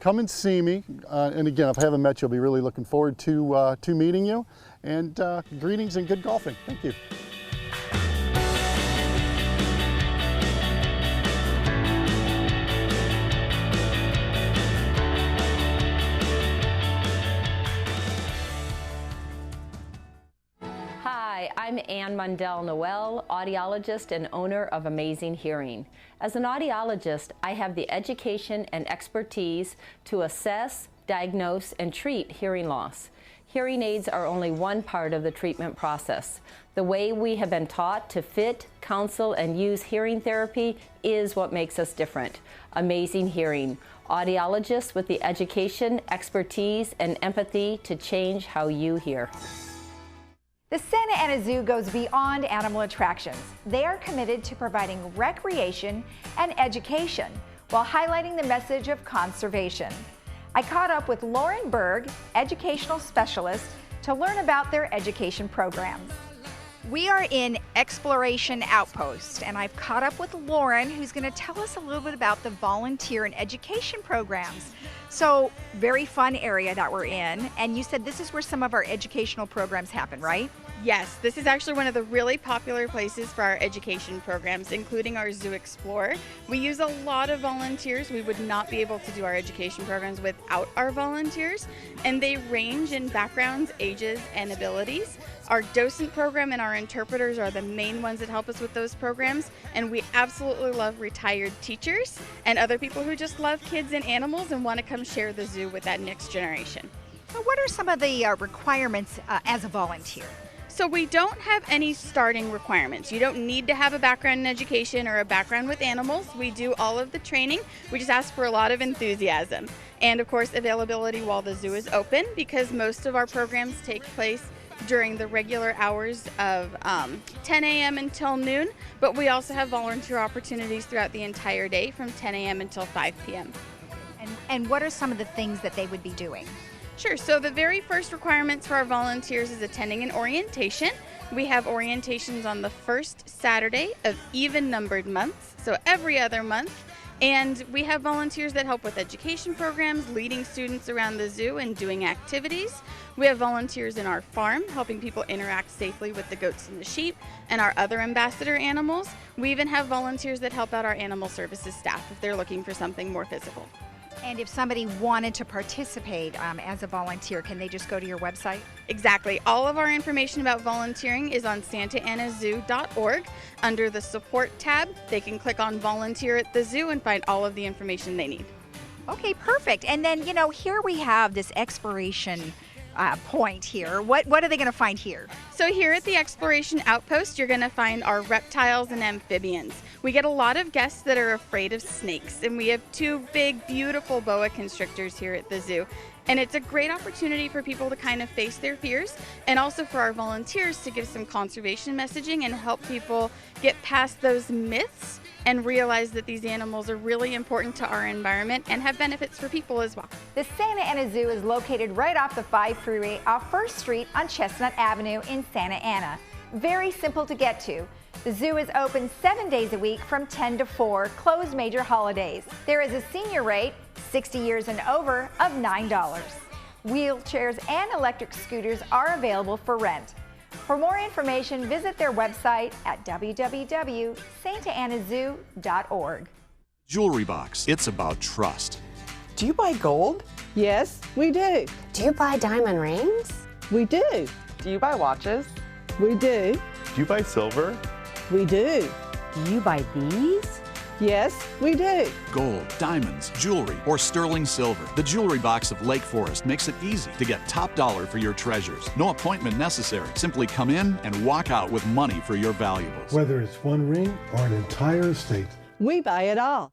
come and see me. And again, if I haven't met you, I'll be really looking forward to meeting you. And greetings and good golfing. Thank you. Hi, I'm Ann Mundell Noel, audiologist and owner of Amazing Hearing. As an audiologist, I have the education and expertise to assess, diagnose, and treat hearing loss. Hearing aids are only one part of the treatment process. The way we have been taught to fit, counsel, and use hearing therapy is what makes us different. Amazing Hearing, audiologists with the education, expertise, and empathy to change how you hear. The Santa Ana Zoo goes beyond animal attractions. They are committed to providing recreation and education while highlighting the message of conservation. I caught up with Lauren Berg, educational specialist, to learn about their education programs. We are in Exploration Outpost, and I've caught up with Lauren, who's going to tell us a little bit about the volunteer and education programs. So, very fun area that we're in, and you said this is where some of our educational programs happen, right? Yes, this is actually one of the really popular places for our education programs, including our Zoo Explorer. We use a lot of volunteers. We would not be able to do our education programs without our volunteers, and they range in backgrounds, ages, and abilities. Our docent program and our interpreters are the main ones that help us with those programs, and we absolutely love retired teachers and other people who just love kids and animals and want to come share the zoo with that next generation. So what are some of the requirements as a volunteer? So we don't have any starting requirements. You don't need to have a background in education or a background with animals. We do all of the training. We just ask for a lot of enthusiasm. And of course, availability while the zoo is open, because most of our programs take place during the regular hours of 10 a.m. until noon, but we also have volunteer opportunities throughout the entire day from 10 a.m. until 5 p.m. And what are some of the things that they would be doing? Sure, so the very first requirements for our volunteers is attending an orientation. We have orientations on the first Saturday of even-numbered months, so every other month. And we have volunteers that help with education programs, leading students around the zoo and doing activities. We have volunteers in our farm, helping people interact safely with the goats and the sheep and our other ambassador animals. We even have volunteers that help out our animal services staff if they're looking for something more physical. And if somebody wanted to participate as a volunteer, can they just go to your website? Exactly. All of our information about volunteering is on santaanazoo.org. Under the support tab, they can click on volunteer at the zoo and find all of the information they need. Okay, perfect. And then, here we have this exploration point here. What are they going to find here? So here at the Exploration Outpost, you're going to find our reptiles and amphibians. We get a lot of guests that are afraid of snakes, and we have 2 big, beautiful boa constrictors here at the zoo. And it's a great opportunity for people to kind of face their fears, and also for our volunteers to give some conservation messaging and help people get past those myths and realize that these animals are really important to our environment and have benefits for people as well. The Santa Ana Zoo is located right off the 5 freeway off 1st Street on Chestnut Avenue in Santa Ana. Very simple to get to. The zoo is open 7 days a week from 10 to 4, closed major holidays. There is a senior rate, 60 years and over, of $9. wheelchairs, and electric scooters are available for rent. For more information, visit their website at www.santaanazoo.org. Jewelry Box. It's about trust. Do you buy gold? Yes, we do. Do you buy diamond rings? We do. Do you buy watches? We do. Do you buy silver? We do. Do you buy these? Yes, we do. Gold, diamonds, jewelry, or sterling silver. The Jewelry Box of Lake Forest makes it easy to get top dollar for your treasures. No appointment necessary. Simply come in and walk out with money for your valuables. Whether it's one ring or an entire estate, we buy it all.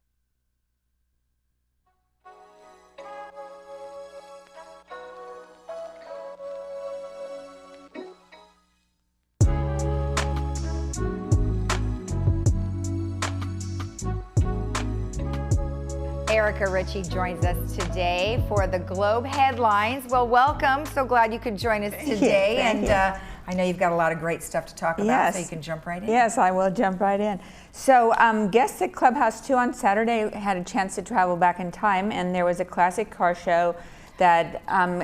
Erica Ritchie joins us today for the Globe headlines. Well, welcome. So glad you could join us today. Thank you. I know you've got a lot of great stuff to talk about, so you can jump right in. Yes, I will jump right in. So guests at Clubhouse 2 on Saturday had a chance to travel back in time, and there was a classic car show that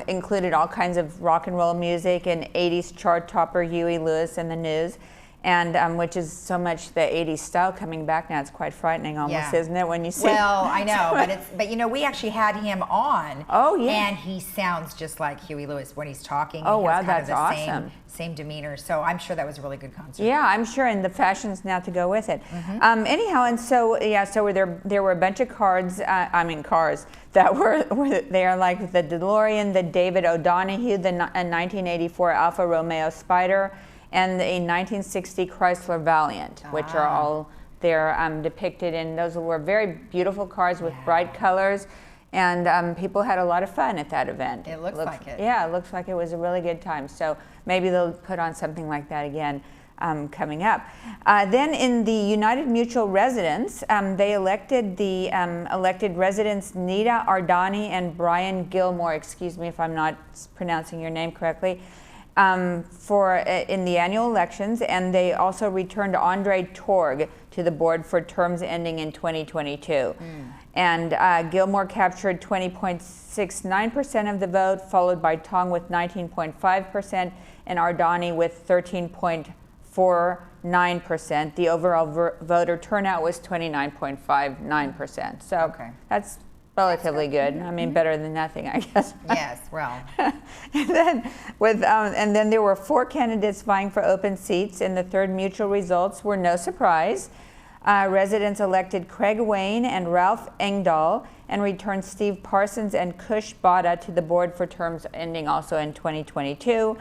included all kinds of rock and roll music and 80s chart topper Huey Lewis and the News. And which is so much the 80s style coming back now. It's quite frightening almost, isn't it, when you see Well, I know, but you know, we actually had him on. Oh, yeah. And he sounds just like Huey Lewis when he's talking. Oh, he has wow, kind of that's the awesome. Same demeanor. So I'm sure that was a really good concert. Yeah, I'm sure, and the fashions now to go with it. Anyhow, and so there were a bunch of cars that were there, like the DeLorean, the David O'Donoghue, the 1984 Alfa Romeo Spider, and a 1960 Chrysler Valiant, which are all there depicted in. Those were very beautiful cars with bright colors, and people had a lot of fun at that event. It looks like it. Yeah, it looks like it was a really good time. So maybe they'll put on something like that again coming up. Then in the United Mutual residents, they elected the elected residents Nita Ardani and Brian Gilmore, excuse me if I'm not pronouncing your name correctly, in the annual elections, and they also returned Andre Torg to the board for terms ending in 2022. And Gilmore captured 20.69% of the vote, followed by Tong with 19.5% and Ardani with 13.49%. The overall voter turnout was 29.59%. So that's relatively good. I mean, better than nothing, I guess. Yes, well. and then there were 4 candidates vying for open seats, and the third mutual results were no surprise. Residents elected Craig Wayne and Ralph Engdahl, and returned Steve Parsons and Kush Bada to the board for terms ending also in 2022.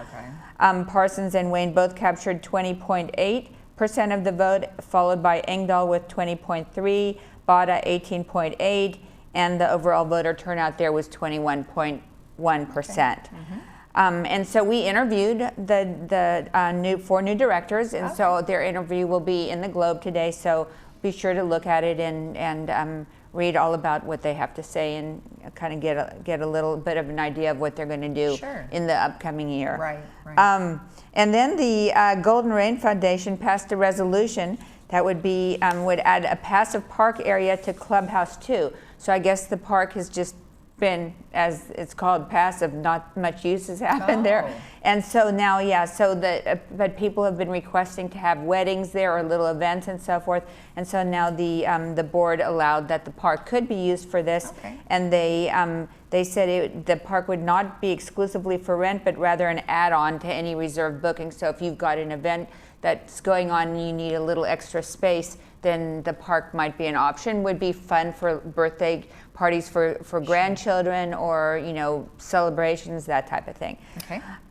Parsons and Wayne both captured 20.8% of the vote, followed by Engdahl with 20.3%, Bada 18.8%, and the overall voter turnout there was 21.1%. And so we interviewed the 4 new directors, and so their interview will be in the Globe today. So be sure to look at it and read all about what they have to say, and kind of get a little bit of an idea of what they're going to do in the upcoming year. Right. And then the Golden Rain Foundation passed a resolution that would add a passive park area to Clubhouse 2. So I guess the park has just been, as it's called, passive. Not much use has happened there. And so now, but people have been requesting to have weddings there or little events and so forth. And so now the board allowed that the park could be used for this. And they said the park would not be exclusively for rent, but rather an add-on to any reserved booking. So if you've got an event that's going on and you need a little extra space, then the park might be an option. Would be fun for birthday parties for grandchildren, or celebrations, that type of thing.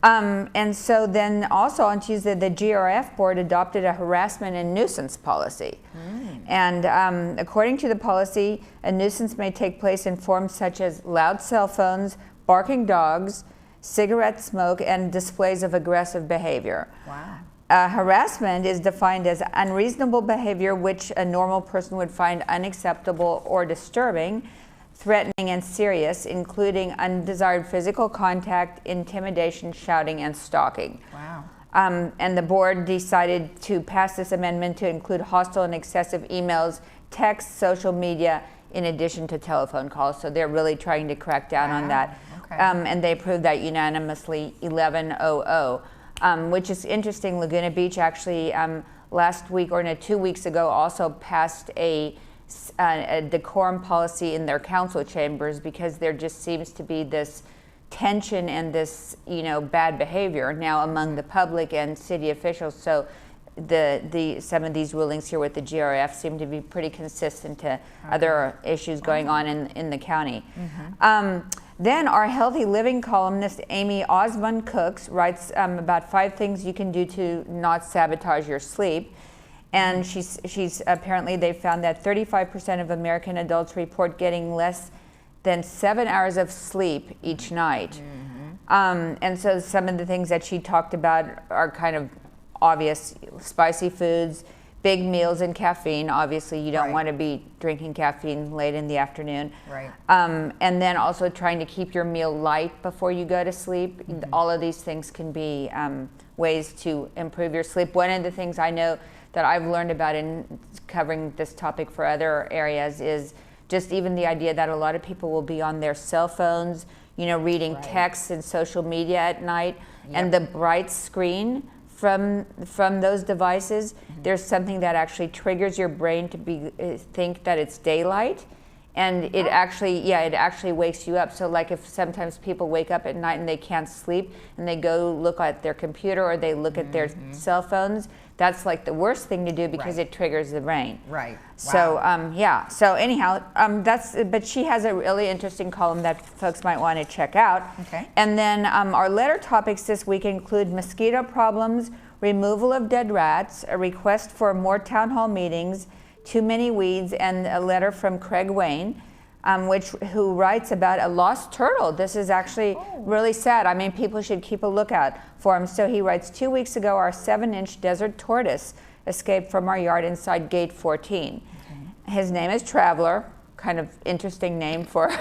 And so then also on Tuesday, the GRF board adopted a harassment and nuisance policy. And according to the policy, a nuisance may take place in forms such as loud cell phones, barking dogs, cigarette smoke, and displays of aggressive behavior. Wow. Harassment is defined as unreasonable behavior which a normal person would find unacceptable or disturbing, threatening, and serious, including undesired physical contact, intimidation, shouting, and stalking. Wow. And the board decided to pass this amendment to include hostile and excessive emails, texts, social media, in addition to telephone calls. So they're really trying to crack down on that. And they approved that unanimously 11-0-0, which is interesting. Laguna Beach actually last week, or no, 2 weeks ago, also passed a decorum policy in their council chambers, because there just seems to be this tension and this bad behavior now among the public and city officials. So some of these rulings here with the GRF seem to be pretty consistent to other issues going on in the county. Then our healthy living columnist Amy Osmond Cooks writes about 5 things you can do to not sabotage your sleep. And she's apparently they found that 35% of American adults report getting less than 7 hours of sleep each night. And so some of the things that she talked about are kind of obvious: spicy foods, big meals, and caffeine. Obviously, you don't want to be drinking caffeine late in the afternoon. And then also trying to keep your meal light before you go to sleep. All of these things can be ways to improve your sleep. One of the things I know that I've learned about in covering this topic for other areas is just even the idea that a lot of people will be on their cell phones, reading texts and social media at night, and the bright screen from those devices, there's something that actually triggers your brain to think that it's daylight, and it actually wakes you up. So like if sometimes people wake up at night and they can't sleep and they go look at their computer or they look at their cell phones, that's like the worst thing to do, because it triggers the brain. So so anyhow, but she has a really interesting column that folks might want to check out. And then our letter topics this week include mosquito problems, removal of dead rats, a request for more town hall meetings, too many weeds, and a letter from Craig Wayne, who writes about a lost turtle. This is actually really sad. I mean, people should keep a lookout for him. So he writes, 2 weeks ago, our 7-inch desert tortoise escaped from our yard inside gate 14. His name is Traveler, kind of interesting name for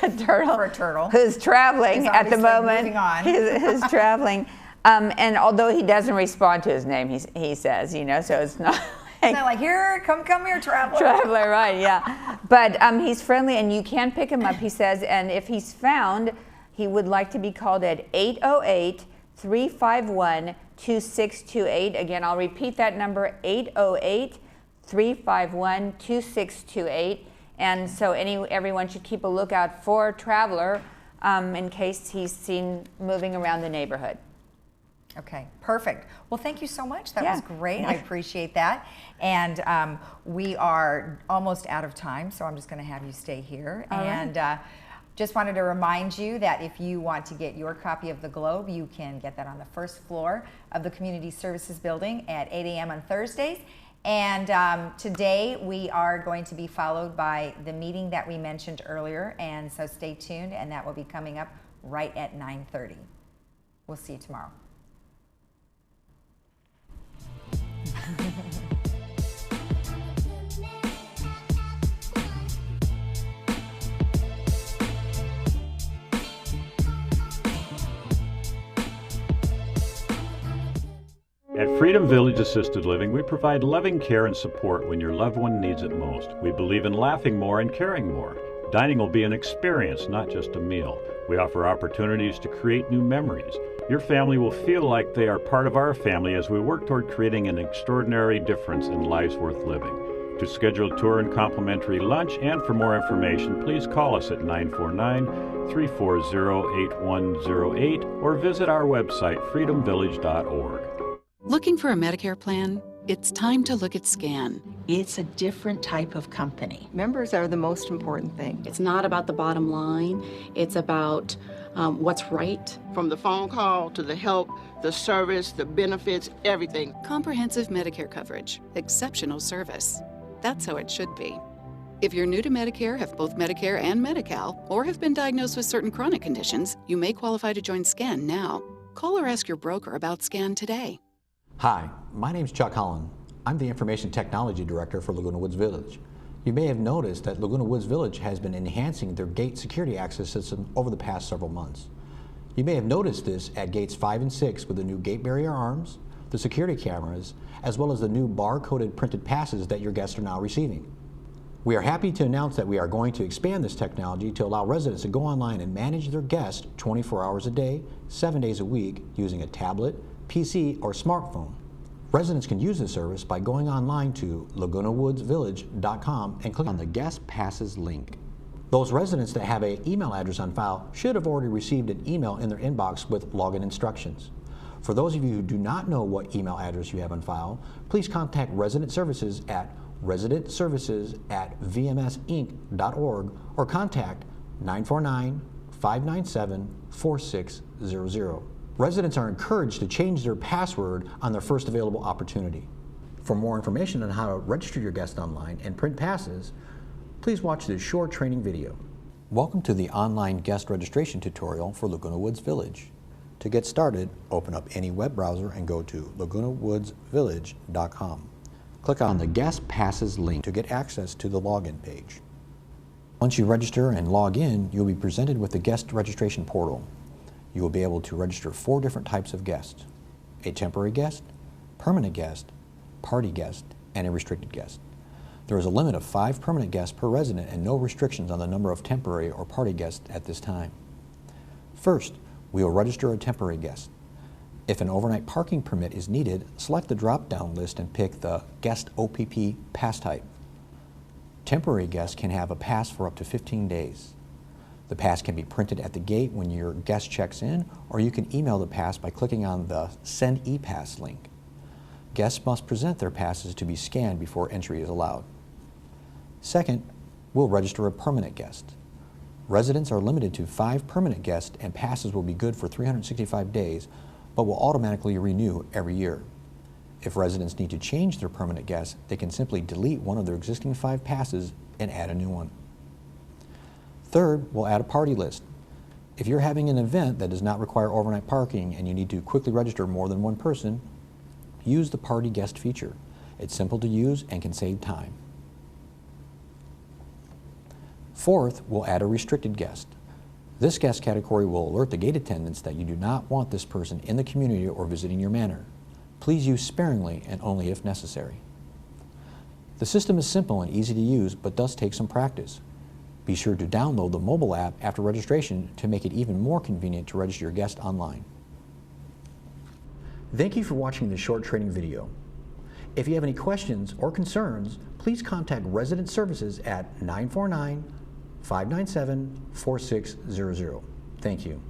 a turtle. For a turtle. Who's traveling at the moment. Moving on. Who's traveling. And although he doesn't respond to his name, he says, so it's not... It's not like, here, come here, Traveler. Traveler, right, yeah. But he's friendly, and you can pick him up, he says, and if he's found, he would like to be called at 808-351-2628. Again, I'll repeat that number, 808-351-2628. And so everyone should keep a lookout for Traveler in case he's seen moving around the neighborhood. Okay, perfect. Well, thank you so much. That was great. I appreciate that. And we are almost out of time, so I'm just going to have you stay here. And just wanted to remind you that if you want to get your copy of the Globe, you can get that on the first floor of the Community Services Building at 8 a.m. on Thursdays. And today we are going to be followed by the meeting that we mentioned earlier. And so stay tuned, and that will be coming up right at 9:30. We'll see you tomorrow. At Freedom Village Assisted Living, we provide loving care and support when your loved one needs it most. We believe in laughing more and caring more. Dining will be an experience, not just a meal. We offer opportunities to create new memories. Your family will feel like they are part of our family as we work toward creating an extraordinary difference in lives worth living. To schedule a tour and complimentary lunch and for more information, please call us at 949-340-8108 or visit our website, freedomvillage.org. Looking for a Medicare plan? It's time to look at SCAN. It's a different type of company. Members are the most important thing. It's not about the bottom line. It's about what's right. From the phone call to the help, the service, the benefits, everything. Comprehensive Medicare coverage. Exceptional service. That's how it should be. If you're new to Medicare, have both Medicare and Medi-Cal, or have been diagnosed with certain chronic conditions, you may qualify to join SCAN now. Call or ask your broker about SCAN today. Hi, my name's Chuck Holland. I'm the Information Technology Director for Laguna Woods Village. You may have noticed that Laguna Woods Village has been enhancing their gate security access system over the past several months. You may have noticed this at gates 5 and 6 with the new gate barrier arms, the security cameras, as well as the new bar-coded printed passes that your guests are now receiving. We are happy to announce that we are going to expand this technology to allow residents to go online and manage their guests 24 hours a day, 7 days a week using a tablet, PC, or smartphone. Residents can use this service by going online to lagunawoodsvillage.com and click on the Guest Passes link. Those residents that have an email address on file should have already received an email in their inbox with login instructions. For those of you who do not know what email address you have on file, please contact Resident Services at residentservices@vmsinc.org or contact 949-597-4600. Residents are encouraged to change their password on their first available opportunity. For more information on how to register your guest online and print passes, please watch this short training video. Welcome to the online guest registration tutorial for Laguna Woods Village. To get started, open up any web browser and go to lagunawoodsvillage.com. Click on the Guest Passes link to get access to the login page. Once you register and log in, you'll be presented with the guest registration portal. You will be able to register 4 different types of guests: a temporary guest, permanent guest, party guest, and a restricted guest. There is a limit of 5 permanent guests per resident and no restrictions on the number of temporary or party guests at this time. First, we will register a temporary guest. If an overnight parking permit is needed, select the drop-down list and pick the Guest OPP pass type. Temporary guests can have a pass for up to 15 days. The pass can be printed at the gate when your guest checks in, or you can email the pass by clicking on the Send ePass link. Guests must present their passes to be scanned before entry is allowed. Second, we'll register a permanent guest. Residents are limited to 5 permanent guests and passes will be good for 365 days, but will automatically renew every year. If residents need to change their permanent guest, they can simply delete one of their existing 5 passes and add a new one. Third, we'll add a party list. If you're having an event that does not require overnight parking and you need to quickly register more than 1 person, use the party guest feature. It's simple to use and can save time. Fourth, we'll add a restricted guest. This guest category will alert the gate attendants that you do not want this person in the community or visiting your manor. Please use sparingly and only if necessary. The system is simple and easy to use, but does take some practice. Be sure to download the mobile app after registration to make it even more convenient to register your guest online. Thank you for watching this short training video. If you have any questions or concerns, please contact Resident Services at 949-597-4600. Thank you.